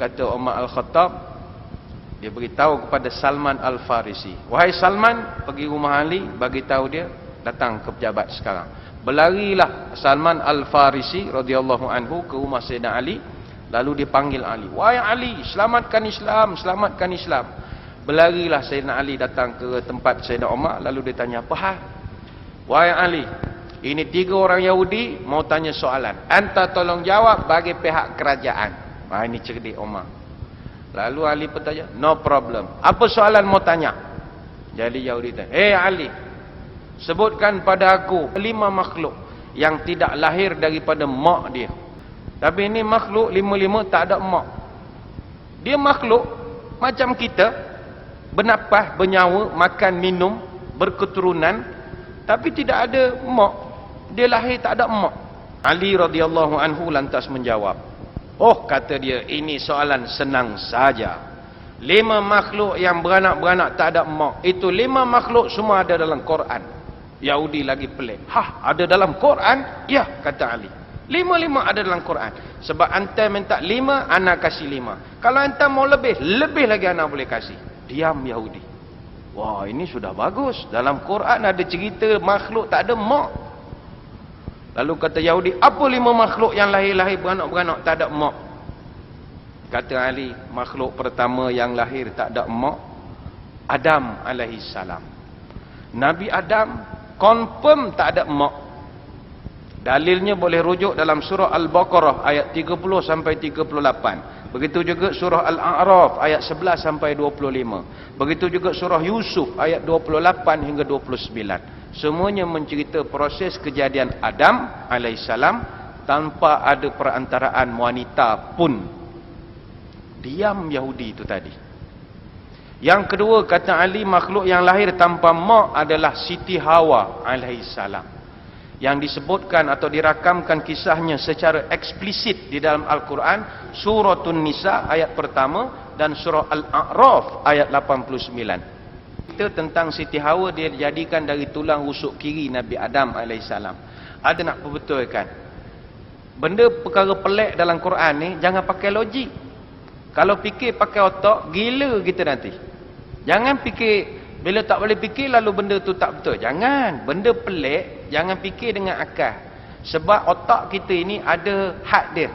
kata Umar Al-Khattab, dia beritahu kepada Salman Al-Farisi, wahai Salman, pergi rumah Ali, bagi tahu dia datang ke pejabat sekarang. Berlarilah Salman Al-Farisi radhiyallahu anhu ke rumah Sayyidina Ali, lalu dipanggil Ali, wahai Ali, selamatkan Islam, selamatkan Islam. Berlarilah Sayyidina Ali datang ke tempat Sayyidina Umar, lalu dia tanya, apa hal? Wahai Ali, ini 3 orang Yahudi mau tanya soalan, anta tolong jawab bagi pihak kerajaan. Ini cerdik Umar. Lalu Ali bertanya, no problem, apa soalan mau tanya? Jadi Yahudi tanya, Ali, sebutkan pada aku 5 makhluk yang tidak lahir daripada mak dia. Tapi ini makhluk 5 tak ada mak. Dia makhluk macam kita, bernafas, bernyawa, makan, minum, berketurunan, tapi tidak ada mak. Dia lahir tak ada mak. Ali radhiyallahu anhu lantas menjawab, oh, kata dia, ini soalan senang saja. 5 makhluk yang beranak-beranak tak ada mak, itu 5 makhluk semua ada dalam Quran. Yahudi lagi pelik, ada dalam Quran? Ya, kata Ali, 5 ada dalam Quran. Sebab anta minta 5, anak kasih 5. Kalau anta mau lebih lagi anak boleh kasih. Diam Yahudi. Wah, ini sudah bagus. Dalam Quran ada cerita makhluk tak ada mak. Lalu kata Yahudi, apa 5 makhluk yang lahir-lahir beranak-beranak tak ada mak? Kata Ali, makhluk pertama yang lahir tak ada mak, Adam alaihi salam. Nabi Adam confirm tak ada mak. Dalilnya boleh rujuk dalam surah Al-Baqarah ayat 30 sampai 38. Begitu juga surah Al-A'raf ayat 11 sampai 25. Begitu juga surah Yusuf ayat 28 hingga 29. Semuanya mencerita proses kejadian Adam alaihissalam tanpa ada perantaraan wanita pun. Diam Yahudi itu tadi. Yang kedua, kata Ali, makhluk yang lahir tanpa mak adalah Siti Hawa alaihissalam, yang disebutkan atau dirakamkan kisahnya secara eksplisit di dalam Al-Quran, Suratun Nisa ayat pertama dan surah Al-A'raf ayat 89. Kita tentang Siti Hawa, dia dijadikan dari tulang rusuk kiri Nabi Adam AS. Ada nak perbetulkan benda perkara pelik dalam Quran ni, jangan pakai logik. Kalau fikir pakai otak, gila kita nanti. Jangan fikir bila tak boleh fikir lalu benda tu tak betul. Jangan, benda pelik jangan fikir dengan akal. Sebab otak kita ini ada had dia.